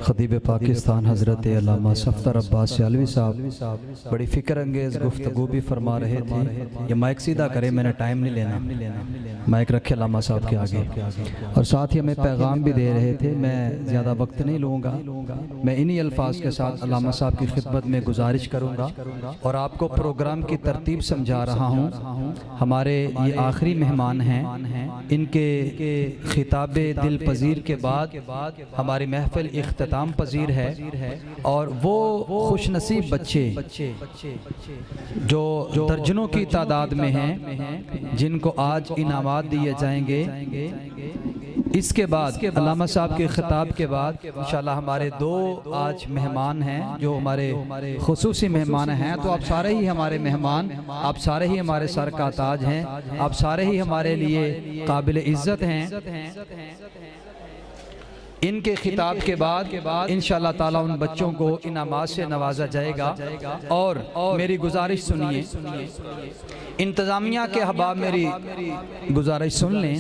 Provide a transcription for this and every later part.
خطیب پاکستان حضرت علامہ صفدر عباس سیالوی صاحب بڑی فکر انگیز گفتگو بھی فرما رہے تھے. یہ مائک سیدھا کرے، میں نے ٹائم نہیں لینا، مائک رکھے علامہ صاحب کے آگے. اور ساتھ ہی ہمیں پیغام بھی دے رہے تھے. میں زیادہ وقت نہیں لوں گا، میں انہی الفاظ کے ساتھ علامہ صاحب کی خدمت میں گزارش کروں گا اور آپ کو پروگرام کی ترتیب سمجھا رہا ہوں. ہمارے یہ آخری مہمان ہیں، ان کے خطاب دل پذیر کے بعد ہماری محفل اختتام پذیر ہے. اور وہ خوش نصیب بچے جو درجنوں کی تعداد میں ہیں جن کو آج انعامات دیے جائیں گے، اس کے بعد علامہ صاحب کے خطاب کے بعد انشاءاللہ ہمارے دو آج مہمان ہیں جو ہمارے خصوصی مہمان ہیں. تو آپ سارے ہی ہمارے مہمان، آپ سارے ہی ہمارے سر کا تاج ہیں، آپ سارے ہی ہمارے لیے قابل عزت ہیں. ان کے خطاب کے بعد انشاءاللہ تعالیٰ ان بچوں کو انعامات سے نوازا جائے گا. اور میری گزارش سنیے، انتظامیہ کے احباب میری گزارش سن لیں،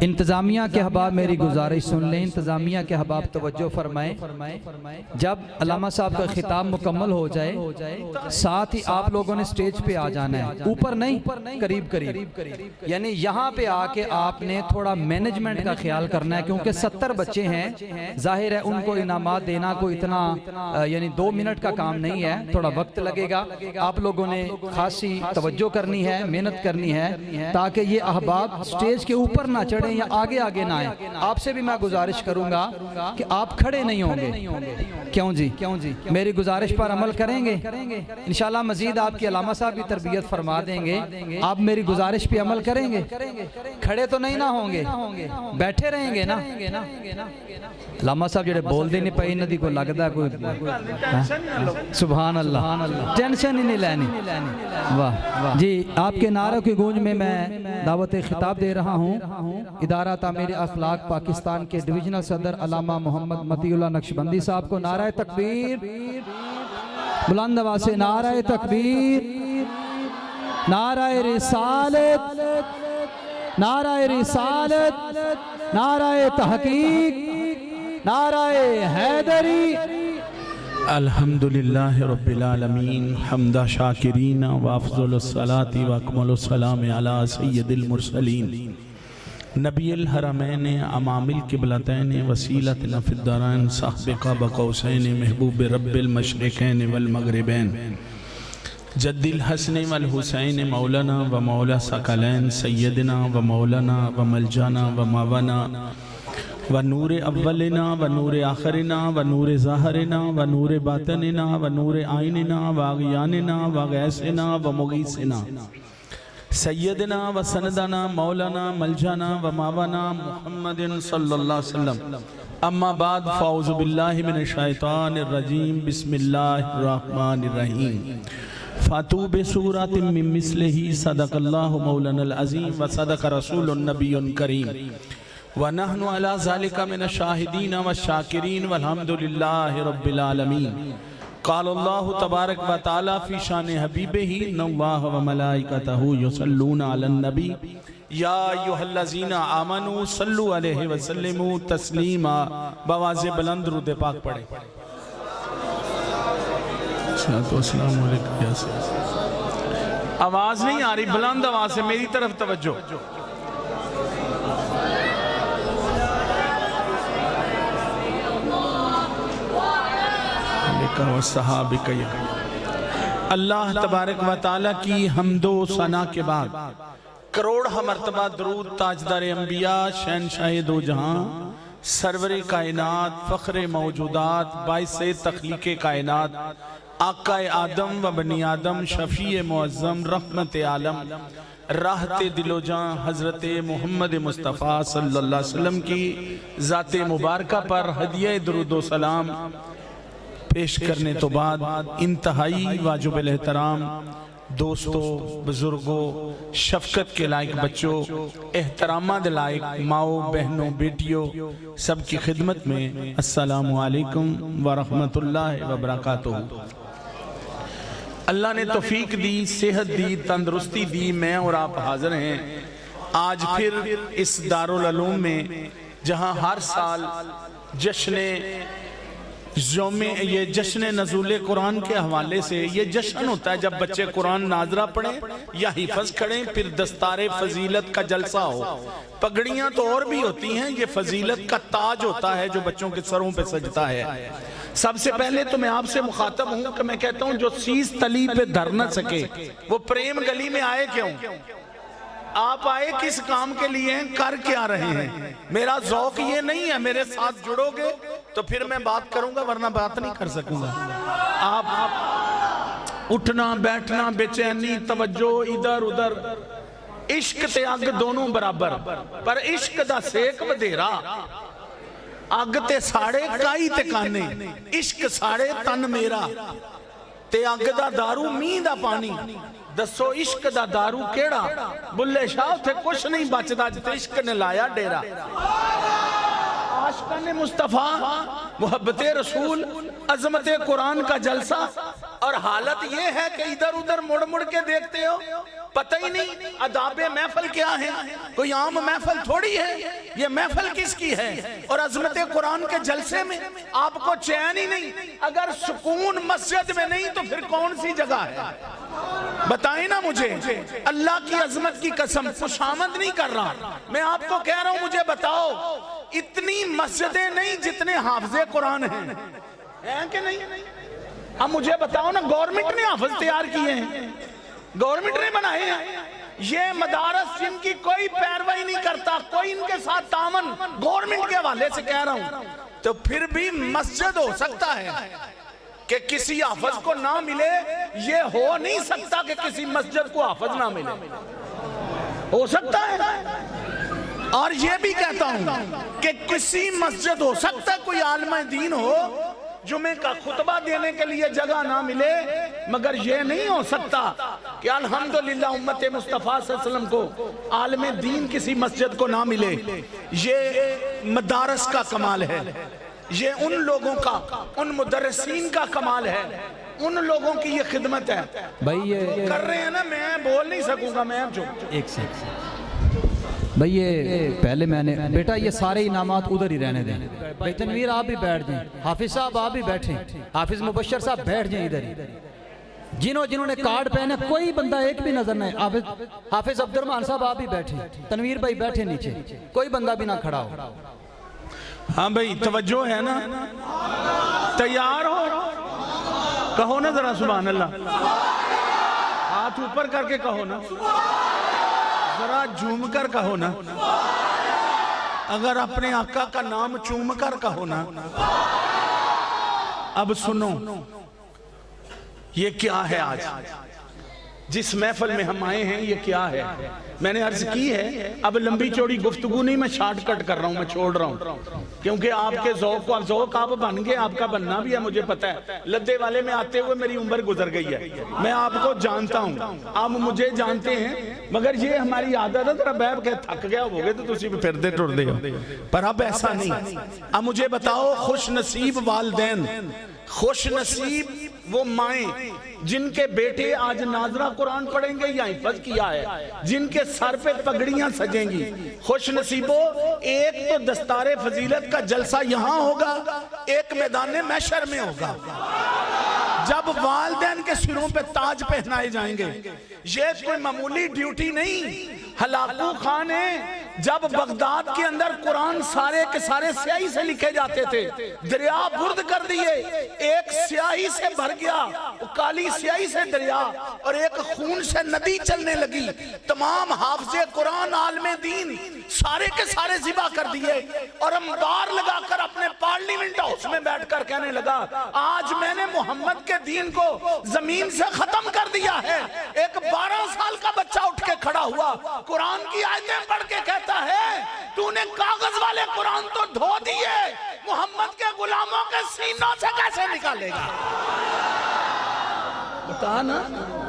انتظامیہ کے احباب میری گزارش سن لیں، انتظامیہ کے احباب توجہ فرمائیں. جب علامہ صاحب کا خطاب مکمل ہو جائے ساتھ ہی آپ لوگوں نے سٹیج پہ آ جانا ہے، اوپر نہیں، قریب یعنی یہاں پہ آ کے آپ نے تھوڑا مینجمنٹ کا خیال کرنا ہے، کیونکہ 70 بچے ہیں. ظاہر ہے ان کو انعامات دینا کوئی اتنا یعنی 2 منٹ کا کام نہیں ہے، تھوڑا وقت لگے گا. آپ لوگوں نے خاصی توجہ کرنی ہے، محنت کرنی ہے تاکہ یہ احباب سٹیج کے اوپر نہ چڑھیں یا آگے نہ آئیں. آپ سے بھی میں گزارش کروں گا کہ آپ کھڑے نہیں ہوں گے. کیوں جی؟ میری گزارش پر عمل کریں گے انشاءاللہ. مزید آپ کی علامہ صاحب بھی تربیت فرما دیں گے. آپ میری گزارش پہ عمل کریں گے، کھڑے تو نہیں نہ ہوں گے، بیٹھے رہیں گے نا. علامہ صاحب جڑے بول دے نہیں پئی ندی کو لگدا کوئی سبحان اللہ، ٹینشن ہی نہیں لینی. واہ جی، آپ کے نعرہ کی گونج میں دعوت خطاب دے رہا ہوں. ادارہ تعمیر اخلاق پاکستان کے ڈویژنل صدر علامہ محمد مطیع اللہ نقشبندی صاحب کو نعرہ تکبیر، بلند آواز سے نعرہ تکبیر، نعرہ رسالت، نعرہ رسالت، نعرہ تحقیق، نعرہ حیدری. الحمدللہ رب العالمین حمد شاکرین وافضل الصلاة واکمل السلام علی سید المرسلین نبی الحرمین امام القبلتین وسیلتنا فی الدارین صاحب قاب قوسین محبوب رب المشرقین والمغربین جد الحسن والحسین مولانا و مولا ثقلین سیدنا و مولانا و ملجانا و ماونا و نور اولنا و نور آخرنا و نور ظاہرنا و نور باطننا و نور آئیننا و آغیاننا و غیسنا و مغیسنا سیدنا و سندنا مولانا ملجانا و ماونا محمد صلی اللہ علیہ وسلم. اما بعد فاعوذ باللہ من الشیطان الرجیم بسم اللہ الرحمن الرحیم. فاتو بسورات من مثلہ صدق اللہ مولانا العظیم و صدق رسول النبی کریم ونحن علی ذالک من الشاہدین والشاکرین والحمدللہ رب العالمین. قال اللہ تبارک و تعالی فی شان حبیبہ ان اللہ و ملائکتہ یصلون علی النبی یا ایھا الذین آمنوا صلوا علیہ وسلموا تسلیما. بواز بلند درود پاک پڑھیں. السلام علیکم یا سید. آواز نہیں آ رہی، بلند آواز سے میری طرف توجہ. اللہ تبارک و تعالیٰ کی حمد و ثنا کے بعد کروڑہ مرتبہ درود تاجدار انبیاء شہنشاہ دو جہاں سرور کائنات فخر موجودات باعث تخلیق کائنات آقا آدم و بنی آدم شفیع معظم رحمت عالم راحت دل و جاں حضرت محمد مصطفیٰ صلی اللہ علیہ وسلم کی ذات مبارکہ پر ہدیہ درود و سلام پیش کرنے تو بعد انتہائی واجب الاحترام دوستوں، بزرگوں، شفقت کے لائق بچوں، احترامات لائق ماؤں، بہنوں، بیٹیوں، سب کی خدمت میں السلام علیکم ورحمت اللہ وبرکاتہ. اللہ نے توفیق دی، صحت دی، تندرستی دی، میں اور آپ حاضر ہیں آج پھر اس دارالعلوم میں جہاں ہر سال یہ جشن نزول قرآن کے حوالے سے یہ جشن ہوتا ہے جب بچے قرآن ناظرہ پڑھیں یا حفظ کھڑیں، پھر دستار فضیلت کا جلسہ ہو۔ پگڑیاں تو اور بھی ہوتی ہیں، یہ فضیلت کا تاج ہوتا ہے جو بچوں کے سروں پہ سجتا ہے۔ سب سے پہلے تو میں آپ سے مخاطب ہوں کہ میں کہتا ہوں جو سیس تلی پہ دھر نہ سکے وہ پریم گلی میں آئے کیوں؟ آپ آئے کس کام کے لیے ہیں، کر کیا رہے ہیں؟ میرا ذوق یہ نہیں ہے، میرے ساتھ جڑو گے تو پھر میں بات کروں گا، ورنہ بات نہیں کر سکوں گا۔ آپ اٹھنا بیٹھنا بے چینی توجہ ادھر ادھر، عشق تے اگ دونوں برابر، پر عشق دا سیک ودھیرا، اگ تے ساڑے کائی تے کانے، عشق ساڑے تن میرا تے اگ دا دارو می دا پانی، دسو عشق دا دارو کیڑا؟ بلے شاہ تھے کچھ نہیں بچدا جتے عشق نے لایا ڈیرا۔ عاشقان مصطفیٰ، محبت رسول، عظمت قرآن کا جلسہ، اور حالت یہ ہے کہ ادھر ادھر مڑ مڑ کے دیکھتے ہو، پتہ ہی نہیں آداب محفل کیا ہے، کوئی عام محفل تھوڑی ہے، یہ محفل کس کی ہے؟ اور عظمت قرآن کے جلسے میں آپ کو چین ہی نہیں، اگر سکون مسجد میں نہیں تو پھر کون سی جگہ ہے؟ بتائیں نا مجھے، اللہ کی عظمت کی قسم، خوشامد نہیں کر رہا، میں آپ کو کہہ رہا ہوں مجھے بتاؤ اتنی مسجدیں نہیں جتنے حافظ قرآن ہیں کہ نہیں؟ اب مجھے بتاؤ نا، گورنمنٹ نے حافظ تیار کیے ہیں، گورنمنٹ نے بنائے ہیں، یہ مدارس جن کی کوئی پیروی نہیں کرتا، کوئی ان کے ساتھ تعاون، گورنمنٹ کے حوالے سے کہہ رہا ہوں، تو پھر بھی مسجد ہو سکتا ہے کہ کسی حافظ کو نہ ملے، یہ ہو نہیں سکتا کہ کسی مسجد کو حافظ نہ ملے، ہو سکتا ہے۔ اور یہ بھی کہتا ہوں کہ کسی مسجد ہو سکتا ہے کوئی عالم دین ہو، جمعے کا خطبہ دینے کے لیے جگہ نہ ملے، مگر یہ نہیں ہو سکتا کہ الحمدللہ امت مصطفیٰ صلی اللہ علیہ وسلم کو عالم دین کسی مسجد کو نہ ملے۔ یہ مدارس کا کمال ہے، یہ ان لوگوں کا، ان مدرسین کا کمال ہے، ان لوگوں کی یہ خدمت ہے۔ بھائی یہ کر رہے ہیں نا، میں بول نہیں سکوں گا، میں جو ایک سیکنڈ بھائی، یہ پہلے میں نے بیٹا یہ سارے انعامات ادھر ہی رہنے دیں، بھائی تنویر آپ بھی بیٹھ جائیں، حافظ صاحب آپ بھی بیٹھیں، حافظ مبشر صاحب بیٹھ جائیں ادھر ہی، جنہوں نے کارڈ پہنے کوئی بندہ ایک بھی نظر نہیں، حافظ عبد الرحمن صاحب آپ بھی بیٹھیں، تنویر بھائی بیٹھے نیچے، کوئی بندہ بھی نہ کھڑا ہو۔ ہاں بھائی توجہ ہے نا، تیار ہو؟ کہو نا ذرا سبحان اللہ، ہاتھ اوپر کر کے کہو نا، ذرا جھوم کر کہو نا، اگر اپنے آقا کا نام چوم کر کہو نا۔ اب سنو یہ کیا ہے، آج جس محفل میں ہم آئے ہیں یہ کیا ہے؟ میں نے عرض کی ہے، اب لمبی چوڑی گفتگو نہیں، میں شارٹ کٹ کر رہا ہوں، میں چھوڑ رہا ہوں، کیونکہ آپ کے ذوق آپ بن گئے، آپ کا بننا بھی ہے، مجھے پتہ ہے، لدے والے میں آتے ہوئے میری عمر گزر گئی ہے، میں آپ کو جانتا ہوں، آپ مجھے جانتے ہیں، مگر یہ ہماری عادت ہے، ذرا بیب کہ تھک گیا ہوگے تو تسی بھی پھردے ٹردے ہو، پر اب ایسا نہیں۔ اب مجھے بتاؤ، خوش نصیب والدین، خوش نصیب وہ مائیں جن کے بیٹے آج ناظرہ قرآن پڑھیں گے یا حفظ کیا ہے، جن کے سر پہ پگڑیاں سجیں گی، خوش نصیبوں، ایک تو دستار فضیلت کا جلسہ یہاں ہوگا، ایک میدان محشر میں ہوگا، جب والدین کے سروں پہ تاج پہنائے جائیں گے۔ یہ کوئی معمولی ڈیوٹی نہیں، ہلاکو خان ہے، جب بغداد کے اندر قرآن سارے کے سارے سیاہی سے لکھے جاتے تھے، دریا برد کر دیے، ایک سیاہی سے بھر گیا، کالی سیاہی سے دریا، اور ایک خون سے ندی چلنے لگی، تمام حافظ قرآن عالم دین سارے کے سارے ذبح کر دیے، اور انبار لگا کر اپنے پارلیمنٹ ہاؤس میں بیٹھ کر کہنے لگا، آج میں نے محمد کے دین کو زمین سے ختم کر دیا ہے۔ ایک 12 سال کا بچہ اٹھ کے کھڑا ہوا، قرآن کی آیتیں پڑھ کے کہتا ہے، تو نے کاغذ والے قرآن تو دھو دیے، محمد کے غلاموں کے سینوں سے کیسے نکالے گا؟ بتا نا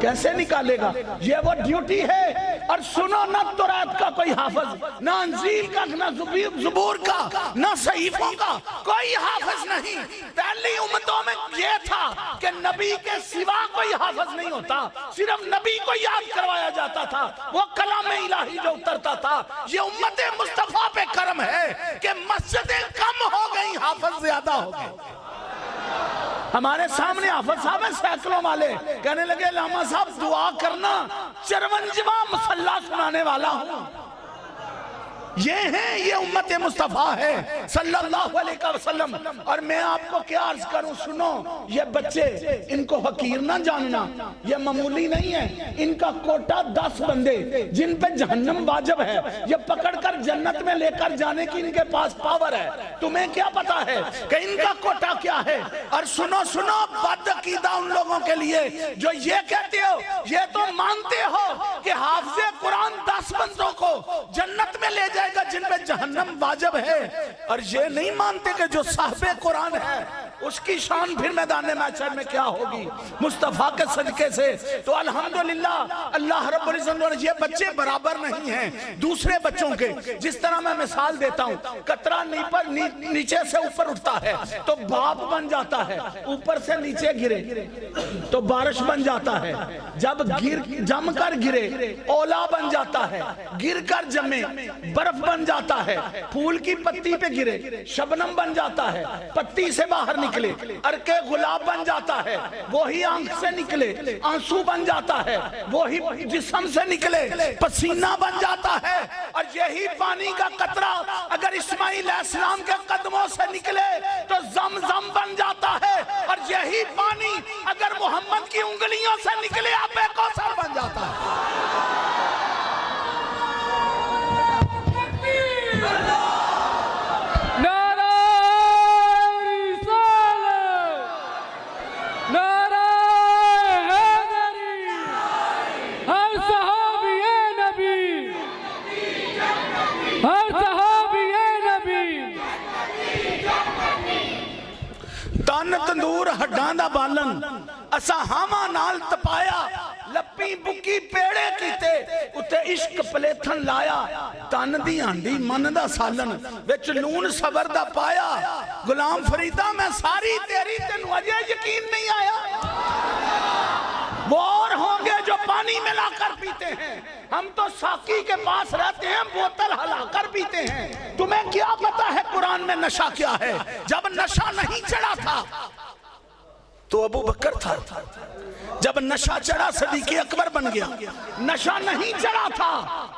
کیسے نکالے گا؟ یہ وہ ڈیوٹی ہے اور سنو نہ توریت کا کوئی حافظ، نہ انجیل کا، نہ زبور کا، نہ صحیفوں کا کوئی حافظ نہیں۔ پہلی امتوں میں یہ تھا کہ نبی کے سوا کوئی حافظ نہیں ہوتا، صرف نبی کو یاد کروایا جاتا تھا، وہ کلام الہی جو اترتا تھا۔ یہ امت مصطفیٰ پہ کرم ہے کہ مسجدیں کم ہو گئی، حافظ زیادہ ہو گئے۔ ہمارے سامنے حافظ صاحب ہیں سینکڑوں والے، کہنے لگے علامہ صاحب دعا کرنا، 54واں مصلی سنانے والا ہوں۔ یہ ہیں، یہ امت مصطفیٰ ہے صلی اللہ علیہ وسلم۔ اور میں آپ کو کیا عرض کروں، سنو، یہ بچے ان کو حقیر نہ جاننا، یہ معمولی نہیں ہے۔ ان کا کوٹا 10 بندے جن پہ جہنم واجب ہے، یہ پکڑ کر جنت میں لے کر جانے کی ان کے پاس پاور ہے۔ تمہیں کیا پتا ہے کہ ان کا کوٹا کیا ہے؟ اور سنو سنو، بد عقیدہ ان لوگوں کے لیے جو یہ کہتے ہو، یہ تو مانتے ہو کہ حافظ قرآن 10 بندوں کو جنت میں لے جائے گا جن پہ جہنم واجب ہے، اور یہ نہیں مانتے کہ جو صاحب قرآن ہے اس کی شان پھر میدان محشر میں کیا ہوگی مصطفیٰ کے صدقے سے۔ تو الحمدللہ اللہ رب العزت، یہ بچے برابر نہیں ہیں دوسرے بچوں کے۔ جس طرح میں مثال دیتا ہوں، قطرہ نیچے سے اوپر اٹھتا ہے تو باپ بن جاتا ہے، اوپر سے نیچے گرے تو بارش بن جاتا ہے، جب جم کر گرے اولا بن جاتا ہے، گر کر جمے برف بن جاتا ہے، پھول کی پتی پہ گرے شبنم بن جاتا ہے، پتی سے باہر نکلے ارکے گلاب بن جاتا ہے، وہی آنکھ سے نکلے آنسو بن جاتا ہے، وہی جسم سے نکلے پسینہ بن جاتا ہے۔ اور یہی پانی کا قطرہ اگر اسماعیل علیہ السلام کے قدموں سے نکلے تو زمزم بن جاتا ہے، اور یہی پانی اگر محمد کی انگلیوں سے نکلے آب کوثر بن جاتا ہے۔ تن تندور ہڈاں دا بالن اسا ہاواں نال تپایا، لپی بکی پیڑے کیتے اتے عشق پلیتھن لایا، تن دی ہانڈی من دا سالن وچ لون صبر دا پایا، غلام فریدہ میں ساری تیری تینوں اجے یقین نہیں آیا۔ وہ اور ہوں گے جو پانی ملا کر پیتے ہیں، ہم تو ساقی کے پاس رہتے ہیں بوتل ہلا کر پیتے ہیں۔ تمہیں کیا پتا ہے قرآن میں نشہ کیا ہے؟ جب نشہ نہیں چڑھا تھا تو ابو بکر تھا، جب نشہ چڑھا صدیق اکبر بن گیا، نشہ نہیں چڑھا تھا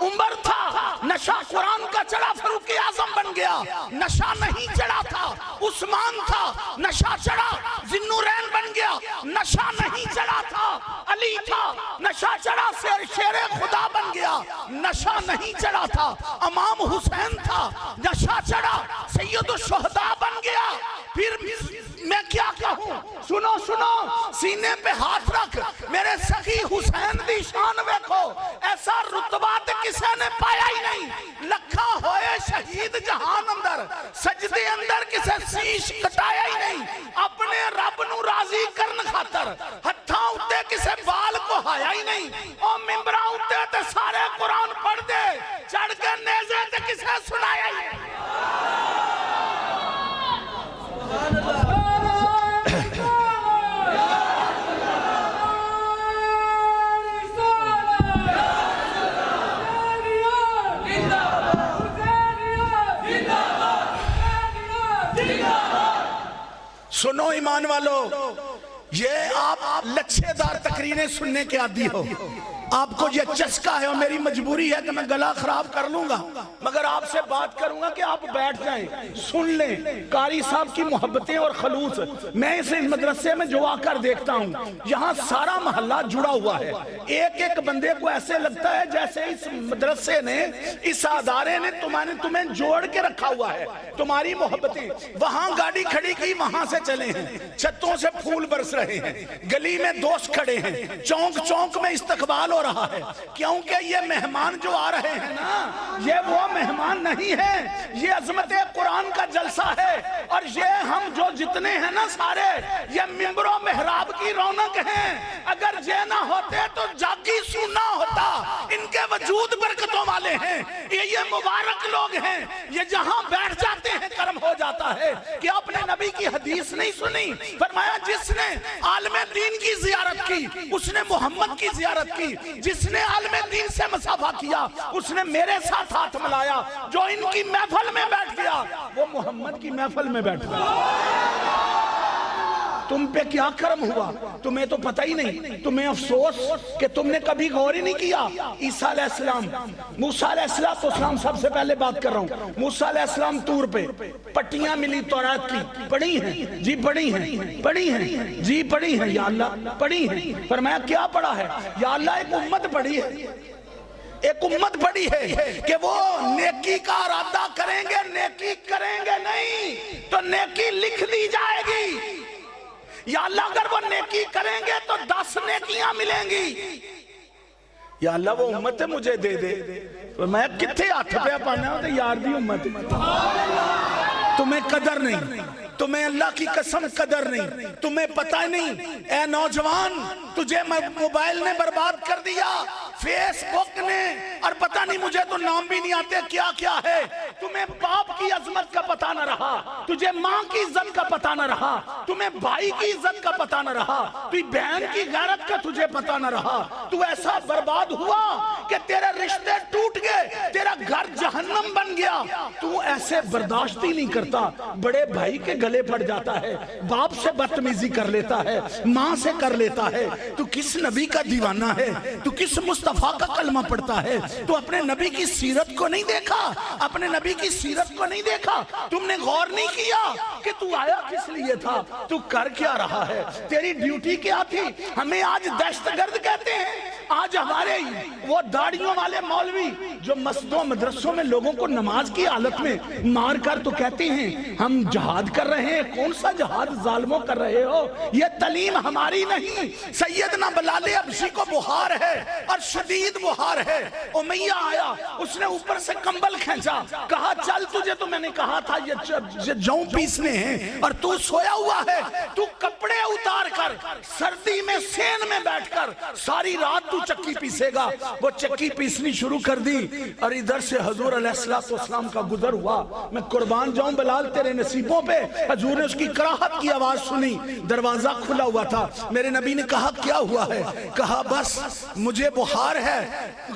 عمر تھا، نشہ قرآن کا چڑھا فاروق اعظم بن گیا، نشہ نہیں چڑھا تھا عثمان تھا، نشہ چڑھا ذوالنورین بن گیا، نشہ نہیں چڑھا تھا علی تھا، نشہ چڑھا شیر خدا بن گیا، نشہ نہیں چڑھا تھا امام حسین تھا، نشہ چڑھا سید الشہداء بن گیا۔ پھر میں کیا کہوں، سنو سنو، سینے پہ ہاتھ رکھ، میرے سخی حسین دی شان ویکھو، ایسا رتبہ تے کسے نے پایا ہی نہیں، لکھا ہوئے شہید جہان اندر، سجدے اندر کسے سیش کٹایا ہی نہیں، اپنے رب نو راضی کرن خاطر ہتھاں اتے کسے بال کو ہایا ہی نہیں، او ممبراں اتے تے سارے قرآن پڑھ دے، چڑھ کے نیزے تے کسے سنایا ہی نہیں۔ سنو ایمان والو، یہ آپ لچھے دار تقریریں سننے کے عادی ہو، آپ کو یہ چسکا ہے اور میری مجبوری ہے کہ میں گلا خراب کر لوں گا، مگر آپ سے بات کروں گا کہ آپ بیٹھ جائیں سن لیں قاری صاحب کی محبتیں اور خلوص۔ میں اسے مدرسے میں جو آ کر دیکھتا ہوں، یہاں سارا محلہ جڑا ہوا ہے، ایک ایک بندے کو ایسے لگتا ہے جیسے اس مدرسے نے، اس ادارے نے تمہیں جوڑ کے رکھا ہوا ہے، تمہاری محبتیں۔ وہاں گاڑی کھڑی کی وہاں سے چلے ہیں، چھتوں سے پھول برس رہے ہیں، گلی میں دوست کھڑے ہیں، چونک چونک میں استقبال ہو رہا ہے، کیونکہ یہ مہمان جو آ رہے ہیں نا، یہ وہ مہمان نہیں ہے، یہ عظمت قرآن کا جلسہ ہے، اور یہ ہم جو جتنے ہیں نا سارے، یہ ممبر و محراب کی رونق ہیں۔ اگر یہ نہ ہوتے تو جاگی سونا ہوتا. ان کے وجود برکتوں والے ہیں, یہ مبارک لوگ ہیں, یہ جہاں بیٹھ جاتے ہیں کرم ہو جاتا ہے. کہ آپ نے نبی کی حدیث نہیں سنی؟ فرمایا جس نے عالم دین کی زیارت کی اس نے محمد کی زیارت کی, جس نے عالم دین سے مصافحہ کیا اس نے میرے ساتھ ہاتھ ملایا, جو ان کی محفل میں بیٹھ گیا وہ محمد کی محفل میں بیٹھ گیا. تم پہ کیا کرم ہوا تمہیں تو پتہ ہی نہیں. تمہیں افسوس کہ تم نے کبھی غور ہی نہیں کیا. عیسیٰ علیہ السلام, موسیٰ علیہ السلام, سب سے پہلے بات کر رہا ہوں. موسیٰ علیہ السلام طور پہ پٹیاں ملی تورات کی, پڑھی ہیں جی, پڑھی ہیں, پڑھی ہیں جی, پڑھی ہیں یا اللہ, پڑھی ہیں. فرمایا کیا پڑھا ہے یا اللہ؟ ایک امت پڑھی ہے, ایک امت پڑھی ہے کہ وہ نیکی کا ارادہ کریں گے, نیکی کریں گے نہیں تو نیکی لکھ دی جائے گی. یا اللہ اگر وہ نیکی کریں گے تو 10 نیکیاں ملیں گی. یا اللہ وہ امت مجھے دے دے. میں کتنے ہاتھ پہ پانا ہوں تو یار دی امت. تمہیں قدر نہیں, تمہیں اللہ کی قسم قدر نہیں, تمہیں پتہ نہیں. اے نوجوان تجھے موبائل نے برباد کر دیا, فیس بک نے, اور پتہ نہیں مجھے تو نام بھی نہیں آتے کیا کیا ہے. تمہیں باپ کی عظمت کا پتہ نہ رہا, تجھے ماں کی عزت کا پتہ نہ رہا, تمہیں بھائی کی عزت کا پتہ نہ رہا, تجھے بہن کی غیرت کا تجھے پتہ نہ رہا. تو ایسا برباد ہوا کہ تیرے رشتے ٹوٹ گئے, تیرا گھر جہنم بن گیا. تو ایسے برداشت ہی نہیں کرتا, بڑے بھائی کے گلے پڑ جاتا ہے, باپ سے بدتمیزی کر لیتا ہے, ماں سے کر لیتا ہے. تو کس نبی کا دیوانہ ہے؟ تو کس مصطفیٰ کا کلمہ پڑھتا ہے؟ تو اپنے نبی کی سیرت کو نہیں دیکھا, اپنے نبی کی سیرت کو نہیں دیکھا. تم نے غور نہیں کیا کہ تو آیا کس لیے تھا, تو کر کیا رہا ہے, تیری ڈیوٹی کیا تھی. ہمیں آج دہشت گرد کہتے ہیں. آج ہمارے وہ داڑیوں والے مولوی جو مسجدوں مدرسوں میں لوگوں کو نماز کی حالت میں مار کر تو کہتے ہیں ہم جہاد کر رہے ہیں. کون سا جہاد ظالموں کر رہے ہو؟ یہ تعلیم ہماری نہیں. سیدنا بلال حبشی کو بخار ہے اور شدید بخار ہے. امیہ آیا, اس نے اوپر سے کمبل کھینچا, کہا چل تجھے تو میں نے کہا تھا یہ جوں پیسنے ہیں اور تو سویا ہوا ہے. تو کپڑے اتار کر سردی میں سین میں بیٹھ کر ساری رات تو چکی پیسے گا. وہ چکی پیسنی شروع کر دی اور ادھر سے حضور علیہ السلام کا گزر ہوا. میں قربان جاؤں بلال تیرے نصیبوں پہ. حضور نے اس کی کراہت کی آواز سنی, دروازہ کھلا ہوا تھا. میرے نبی نے کہا کیا ہوا ہے؟ کہا بس مجھے بخار ہے,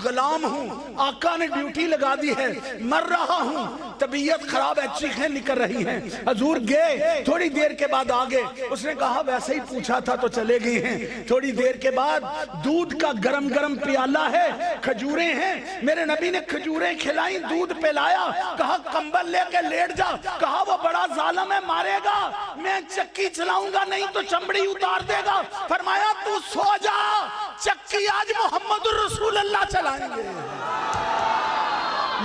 غلام ہوں, آقا نے ڈیوٹی لگا دی ہے, مر رہا ہوں, طبیعت خراب ہے, چیخیں نکل رہی ہیں. حضور گئے, تھوڑی دیر کے بعد آگے. اس نے کہا ویسے ہی پوچھا تھا تو چلے گئے ہیں. تھوڑی دیر کے بعد دودھ کا گرم گرم پیالہ ہے, کھجوریں ہیں. میرے نبی نے کھجوریں کھلائیں, دودھ پلایا, کہا کمبل لے کے لیٹ جا. کہا وہ بڑا ظالم ہے, مارے گا, میں چکی چلاؤں گا نہیں تو چمڑی اتار دے گا. فرمایا تو سو جا, چکی آج محمد الرسول اللہ چلائیں گے.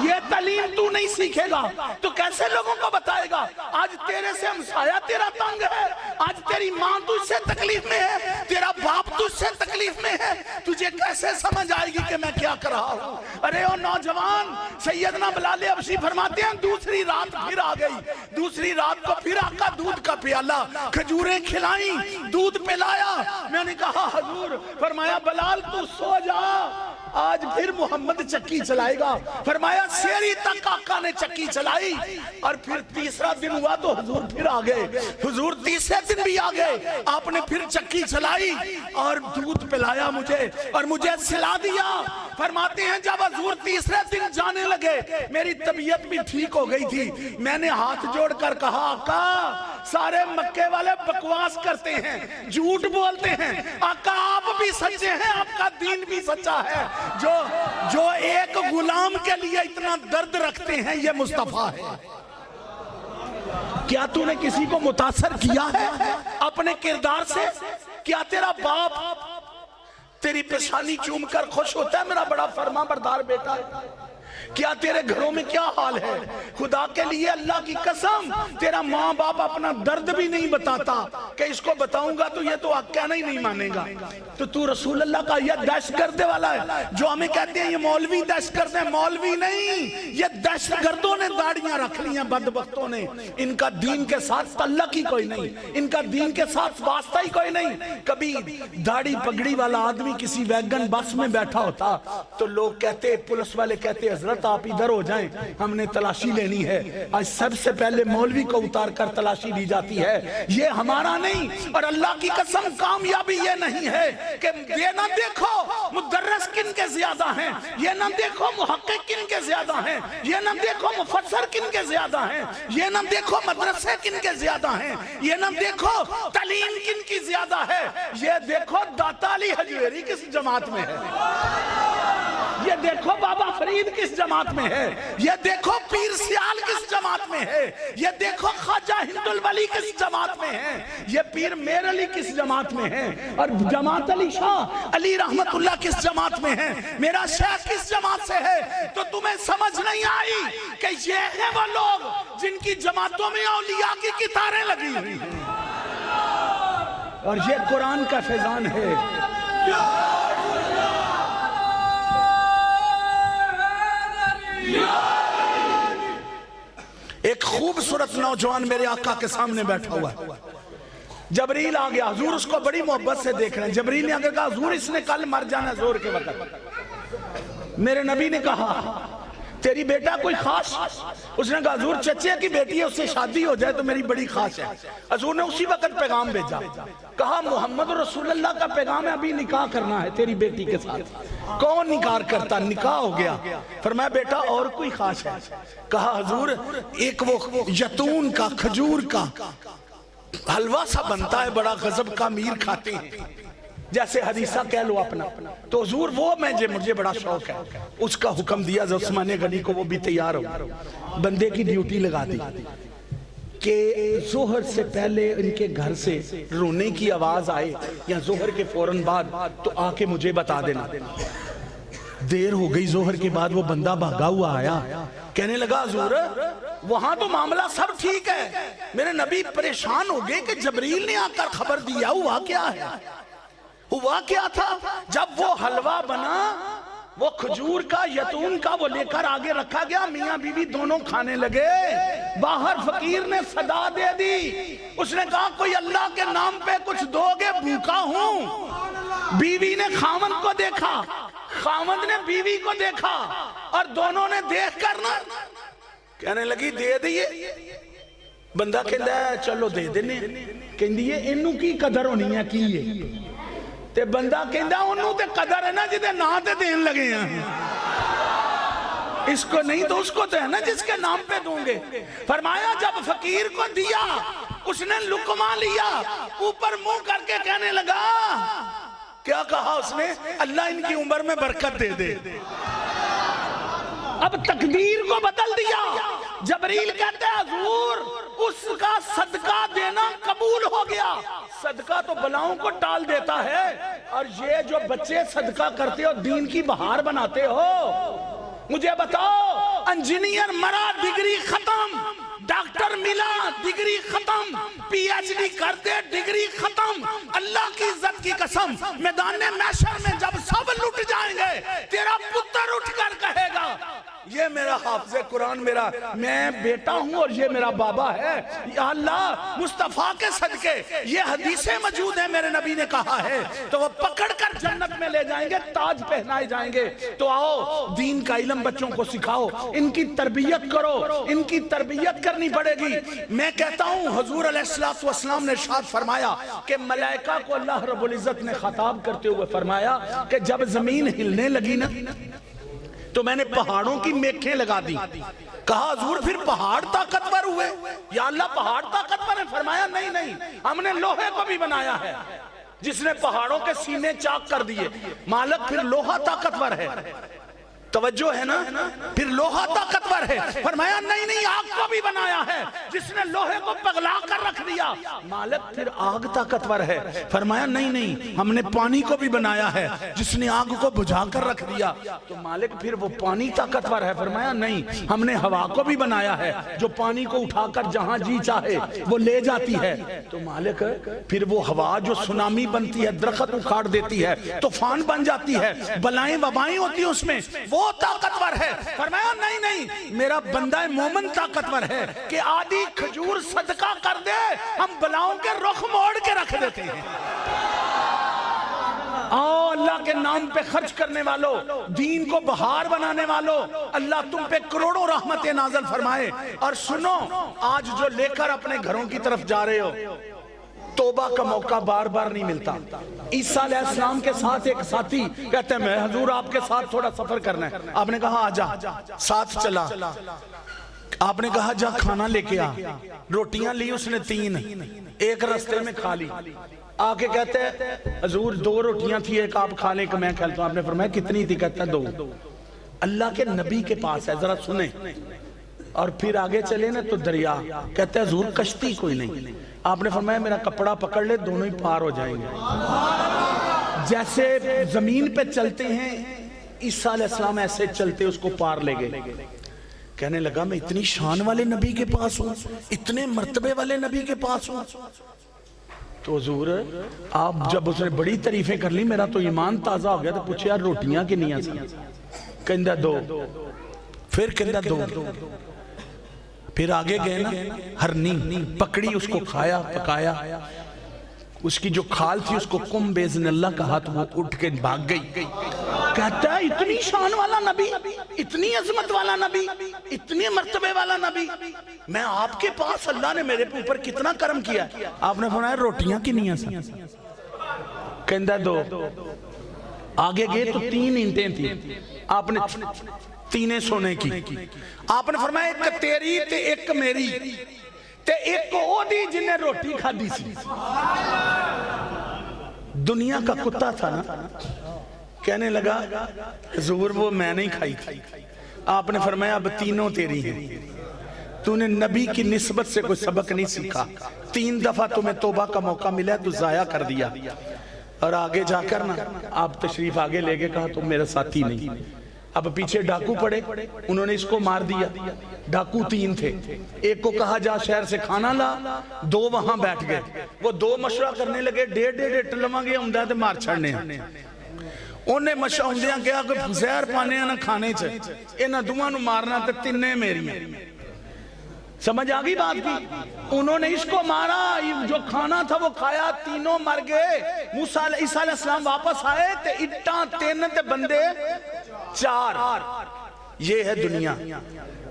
یہ تعلیم تو نہیں سیکھے گا تو کیسے لوگوں کو بتائے گا؟ آج تیرے سے ہمسایہ تیرا تنگ ہے, آج تیری ماں تجھ سے تکلیف میں ہے, تیرا باپ تجھ سے تکلیف میں ہے, تجھے کیسے سمجھ آئے گی کہ میں کیا کر رہا ہوں؟ ارے او نوجوان, سیدنا بلال حبشی فرماتے ہیں دوسری رات پھر آ گئی. دوسری رات کو پھر آقا دودھ کا پیالہ, کھجوریں کھلائیں, دودھ پلایا. میں نے کہا حضور, فرمایا بلال تو سو جا, آج پھر محمد چکی چلائے گا. فرمایا سیری تک آقا نے چکی چلائی اور پھر تیسرا دن ہوا تو حضور پھر آ گئے. حضور تیسرے دن بھی آ گئے, آپ نے پھر چکی چلائی اور دودھ پلایا مجھے اور مجھے سلا دیا. فرماتے ہیں جب حضور تیسرے دن جانے لگے میری طبیعت بھی ٹھیک ہو گئی تھی. میں نے ہاتھ جوڑ کر کہا آقا سارے مکے والے بکواس کرتے ہیں, جھوٹ بولتے ہیں, آقا آپ بھی سچے ہیں, آپ کا دین بھی سچا ہے. جو ایک غلام کے لیے اتنا درد رکھتے ہیں یہ مصطفیٰ ہے. کیا تو نے کسی کو متاثر کیا ہے اپنے کردار سے؟ کیا تیرا باپ تیری پیشانی چوم کر خوش ہوتا ہے میرا بڑا فرما بردار بیٹا ہے؟ کیا تیرے گھروں میں کیا حال ہے؟ خدا کے لیے اللہ کی قسم تیرا ماں باپ اپنا درد بھی نہیں بتاتا کہ اس کو بتاؤں گا تو یہ تو کہنا ہی نہیں مانے گا، تو رسول اللہ کا یہ دہشت گردے والا ہے جو ہمیں کہتے ہیں یہ مولوی دہشت گرد ہے۔ مولوی نہیں، یہ دہشت گردوں نے داڑیاں رکھ لی ہیں، بدبختوں نے، ان کا دین کے ساتھ تعلق ہی کوئی نہیں، ان کا دین کے ساتھ واسطہ ہی کوئی نہیں۔ کبھی داڑھی پگڑی والا آدمی کسی ویگن بس میں بیٹھا ہوتا تو لوگ کہتے، پولیس والے کہتے حضرت آپ ادھر ہو جائیں ہم نے تلاشی لینی ہے۔ آج سب سے پہلے مولوی کو اتار کر تلاشی لی جاتی ہے، یہ ہمارا نہیں۔ اور اللہ کی قسم کامیابی یہ نہیں ہے کہ یہ نہ دیکھو مدرس کن کے زیادہ ہیں، یہ نہ دیکھو محقق کن کے زیادہ ہیں، یہ نہ دیکھو مفسر کن کے زیادہ ہیں، یہ نہ دیکھو مدرسے کن کے زیادہ ہیں، یہ نہ دیکھو تعلیم کن کی زیادہ ہے، یہ دیکھو داتا علی حجویری کس جماعت میں ہے، یہ دیکھو بابا فرید کس جماعت میں ہے، یہ دیکھو پیر سیال کس جماعت میں ہے، یہ دیکھو خواجہ ہند الولی کس جماعت میں ہے، یہ پیر میر علی کس جماعت میں ہے، اور جماعت علی شاہ علی رحمت اللہ کس جماعت میں ہے، میرا شیخ کس جماعت سے ہے۔ تو تمہیں سمجھ نہیں آئی کہ یہ ہیں وہ لوگ جن کی جماعتوں میں اولیاء کی کتاریں لگی ہوئی ہیں، اور یہ قرآن کا فیضان ہے۔ ایک خوبصورت نوجوان میرے آقا کے سامنے بیٹھا ہوا ہے، جبریل آ گیا، حضور اس کو بڑی محبت سے دیکھ رہے ہیں۔ جبریل نے آگے کہا حضور اس نے کل مر جانا زور کے وقت۔ میرے نبی نے کہا تیری بیٹا کوئی خاص؟ اس نے کہا حضور چچے کی بیٹی ہے، اس سے شادی ہو جائے تو میری بڑی خاص ہے۔ حضور نے اسی وقت پیغام بھیجا، کہا محمد رسول اللہ کا پیغام ہے، ابھی نکاح کرنا ہے تیری بیٹی کے ساتھ۔ کون نکاح کرتا؟ نکاح ہو گیا۔ فرمایا بیٹا اور کوئی خاص ہے؟ کہا حضور ایک وہ یتون کا کھجور کا حلوہ سا بنتا ہے، بڑا غضب کا میر کھاتے ہیں، جیسے حدیثہ کہہ لو اپنا، تو حضور وہ مجھے بڑا شوق ہے۔ اس کا حکم دیا عثمان غنی کو، وہ بھی تیار ہو، بندے کی ڈیوٹی لگا دی کہ ظہر سے پہلے ان کے گھر سے رونے کی آواز آئے یا ظہر کے فوراً بعد تو آ کے مجھے بتا دینا۔ دیر ہو گئی، ظہر کے بعد وہ بندہ بھاگا ہوا آیا، کہنے لگا حضور وہاں تو معاملہ سب ٹھیک ہے، میرے نبی پریشان ہو گئے کہ جبریل نے آ کر خبر دیا، ہوا کیا ہے؟ ہوا کیا تھا؟ جب وہ حلوہ بنا، وہ کھجور کا یتون کا وہ لے کر آگے رکھا گیا، میاں بیوی دونوں کھانے لگے، باہر فقیر نے صدا دے دی، اس نے کہا کوئی اللہ کے نام پہ کچھ دو گے، بھوکا ہوں۔ بیوی نے خاوند کو دیکھا، خاوند نے بیوی کو دیکھا، اور دونوں نے دیکھ کر نا کہنے لگی دے دیئے۔ بندہ کہتا ہے چلو دے دینے، کہندی ہے انہوں کی قدر ہونی ہے کی ہے، تے بندہ کہندہ انہوں تے قدر ہے نا جدے نا تے دین لگے ہیں، اس کو نہیں تو اس کو تے ہے نا جس کے نام پہ دوں گے۔ فرمایا جب فقیر کو دیا، اس نے لقمہ لیا، اوپر منہ کر کے کہنے لگا، کیا کہا اس نے؟ اللہ ان کی عمر میں برکت دے دے۔ اب تقدیر کو بدل دیا۔ جبریل کہتے ہیں حضور اس کا صدقہ دینا قبول ہو گیا۔ صدقہ تو بلاؤں کو ٹال دیتا ہے، اور یہ جو بچے صدقہ کرتے ہو دین کی بہار بناتے ہو، مجھے بتاؤ انجینئر مرا ڈگری ختم، ڈاکٹر ملا ڈگری ختم، پی ایچ ڈی کرتے ڈگری ختم، اللہ کی عزت کی قسم میدان محشر میں جب سب لٹ جائیں گے تیرا پتر اٹھ کر کہے گا یہ میرا حافظ قرآن، میرا میں بیٹا ہوں اور یہ میرا بابا ہے، یا اللہ مصطفیٰ کے صدقے یہ حدیثیں موجود ہیں، میرے نبی نے کہا ہے، تو وہ پکڑ کر جنت میں لے جائیں گے، تاج پہنائے جائیں گے۔ تو آؤ دین کا علم بچوں کو سکھاؤ، ان کی تربیت کرو، ان کی تربیت کرنی پڑے گی۔ میں کہتا ہوں حضور علیہ السلام نے ارشاد فرمایا کہ ملائکہ کو اللہ رب العزت نے خطاب کرتے ہوئے فرمایا کہ جب زمین ہلنے لگی نا تو میں نے پہاڑوں کی میکھیں لگا دی۔ کہا حضور پھر پہاڑ طاقتور ہوئے؟ یا اللہ پہاڑ طاقتور ہے؟ فرمایا نہیں، ہم نے لوہے کو بھی بنایا ہے جس نے پہاڑوں کے سینے چاک کر دیے، مالک پھر لوہا طاقتور ہے۔ توجہ ہے نا؟ پھر لوہا طاقتور ہے، فرمایا نہیں آگ کو بھی بنایا ہے جس نے لوہے کو پگلا کر رکھ دیا، مالک پھر آگ طاقتور ہے، فرمایا نہیں ہم نے پانی کو بھی بنایا ہے جس نے آگ کو بجھا کر رکھ دیا، تو مالک پھر وہ پانی طاقتور ہے، فرمایا نہیں ہم نے ہوا کو بھی بنایا ہے جو پانی کو اٹھا کر جہاں جی چاہے وہ لے جاتی ہے، تو مالک پھر وہ ہوا جو سونامی بنتی ہے، درخت اکھاڑ دیتی ہے، طوفان بن جاتی ہے، بلائیں وبائیں ہوتی ہیں اس میں، وہ طاقتور ہے، فرمایا نہیں میرا بندہ مومن طاقتور ہے کہ آدھی کھجور صدقہ کر دے ہم بلاؤں کے رخ موڑ کے رکھ دیتے ہیں۔ آؤ اللہ کے نام پہ خرچ کرنے والوں، دین کو بہار بنانے والوں، اللہ تم پہ کروڑوں رحمتیں نازل فرمائے، اور سنو آج جو لے کر اپنے گھروں کی طرف جا رہے ہو، توبہ کا موقع بار بار نہیں ملتا۔ عیسیٰ علیہ السلام کے ساتھ ایک ساتھی کہتے ہیں میں حضور آپ کے ساتھ تھوڑا سفر کرنا ہے، آپ نے کہا آجا، ساتھ چلا، آپ نے کہا جا کھانا لے کے آ، روٹیاں لی اس نے 3، ایک رستے میں کھا لی، آکے کہتے ہیں حضور 2 روٹیاں تھی ایک آپ کھا لیں کہ میں کھلتا ہوں، آپ نے فرمایا کتنی تھی؟ کہتا ہے 2۔ اللہ کے نبی کے پاس ہے، ذرا سنیں، اور پھر آگے چلے نا تو دریا، کہتے ہیں حضور کشتی کوئی نہیں، آپ نے فرمایا میرا کپڑا پکڑ لے دونوں ہی پار ہو جائیں گے۔ جیسے زمین پہ چلتے ہیں عیسیٰ علیہ السلام ایسے چلتے اس کو پار لے گئے، کہنے لگا میں اتنی شان والے نبی کے پاس ہوں، اتنے مرتبے والے نبی کے پاس ہوں، تو حضور آپ جب اس نے بڑی تعریفیں کر لی میرا تو ایمان تازہ ہو گیا، تو پوچھے یار روٹیاں کی نہیں آسان؟ کہندہ 2، پھر کہندہ 2، پھر آگے گئے نا، ہرنی پکڑی اس کو کھایا پکایا، اس کی جو کھال تھی اس کو کم بیزن اللہ کہا تو وہ اٹھ کے بھاگ گئی، کہتا ہے اتنی شان والا نبی، اتنی عظمت والا نبی، اتنی مرتبے والا نبی، میں آپ کے پاس اللہ نے میرے اوپر کتنا کرم کیا، آپ نے فرمایا روٹیاں کی نہیں آسان؟ کہندہ 2، آگے گئے تو 3 اینٹیں تھیں، آپ نے 3 سونے کی، آپ نے فرمایا ایک تیری تے ایک میری تے ایک کو دی جنہیں روٹی کھا دی سی۔ دنیا کا کتا تھا نا، کہنے لگا حضور وہ میں نہیں کھائی تھی، آپ نے فرمایا اب 3 تیری ہیں، تو نے نبی کی نسبت سے کوئی سبق نہیں سیکھا، 3 دفعہ تمہیں توبہ کا موقع ملا تو ضائع کر دیا، اور آگے جا کر نا آپ تشریف آگے لے گئے، کہا تم میرا ساتھی نہیں، اب پیچھے ڈاکو پڑے، انہوں نے اس کو مار دیا، ڈاکو 3 تھے، ایک کو کہا جا شہر سے کھانا لا، 2 وہاں بیٹھ گئے، وہ 2 مشورہ کرنے لگے، 1.5 لمحہ گئے ہم دے مار چھڑنے ہیں، انہیں مشورہ ہم دیا گیا کہ زہر پانے ہیں نہ کھانے چھے، انہاں دوہاں نو مارنا تے 3 میری ہیں، سمجھ آگئی بات کی؟ انہوں نے اس کو مارا، جو کھانا تھا وہ کھایا، 3 مر گئے، عیسیٰ علیہ السلام واپس آئے تے اٹھاں 3 تے بندے 4، یہ ہے دنیا۔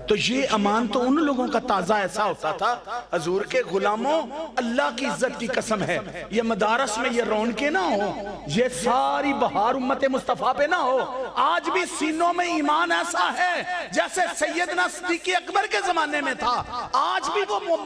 تو یہ امان تو ان لوگوں کا تازہ ایسا ہوتا تھا، حضور کے غلاموں اللہ کی عزت کی قسم ہے، یہ مدارس میں یہ رونقیں نہ ہو، یہ ساری بہار امت مصطفیٰ پہ نہ ہو، آج بھی سینوں میں ایمان ایسا ہے جیسے سیدنا صدیق اکبر کے زمانے میں تھا، آج بھی وہ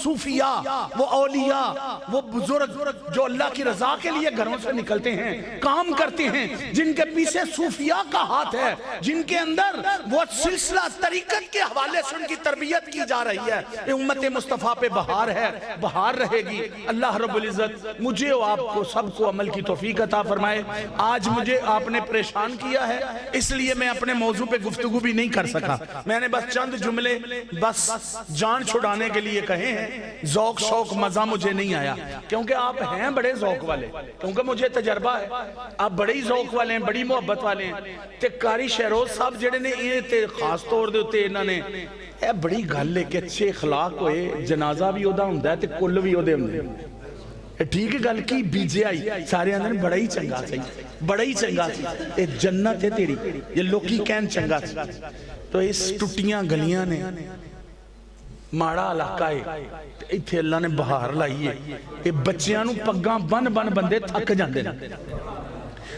صوفیاء، وہ اولیاء، وہ بزرگ جو اللہ کی رضا کے لیے گھروں سے نکلتے ہیں، کام کرتے ہیں، جن کے پیچھے صوفیاء کا ہاتھ ہے، جن کے اندر وہ سلسلہ طریقت کے حوالے سے ان کی تربیت کی جا رہی ہے، یہ امت مصطفیٰ پہ بہار ہے، بہار رہے گی۔ اللہ رب العزت مجھے و آپ کو سب کو عمل کی توفیق عطا فرمائے۔ آج مجھے آپ نے پریشان کیا ہے، اس لیے میں اپنے موضوع پہ گفتگو بھی نہیں کر سکا، میں نے بس چند جملے بس جان چھڑانے کے لیے کہے ہیں، ذوق شوق مزہ مجھے نہیں آیا، کیونکہ آپ ہیں بڑے ذوق والے، کیونکہ مجھے تجربہ ہے، آپ بڑے ہی ذوق والے ہیں، بڑی محبت والے ہیں، تے قاری شہروز صاحب جڑے نے یہ تے خاص طور دے ہوتے انہوں نے اے بڑی گل لے کے اچھے اخلاق ہوئے، جنازہ بھی ہودا ہوں ہے تے کل بھی ہودے ہوں ہے، ٹھیک گل کی بیجے آئی، سارے اندر بڑا ہی چنگا سی، بڑا ہی چنگا سی، اے جنت ہے تیری، یہ لوکی کہن چنگا سی، تو اس ٹوٹیاں گلیاں نے ماڑا علاقہ ہے، ایتھے اللہ نے بہار لائی ہے، اے بچیاں نو پگاں بن بن بندے تھک جاندے نا،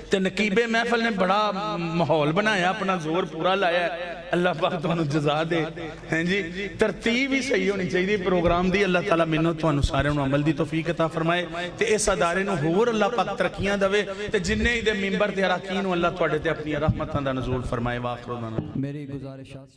تے نقیب محفل نے بڑا ماحول بنایا اپنا زور پورا لایا ہے اللہ پاک تانوں جزا دے ہیں جی ترتیب ہی صحیح ہونی چاہیے پروگرام دی اللہ تعالیٰ منو تانوں سارے نو عمل دی توفیق عطا فرمائے تے اس ادارے نو ہور اللہ پاک ترقیاں دوے تے جننے دے ممبر تے اراکین اللہ تواڈے تے اپنی رحمتاں دا نزول فرمائے واخر دعوانا میری گزارشات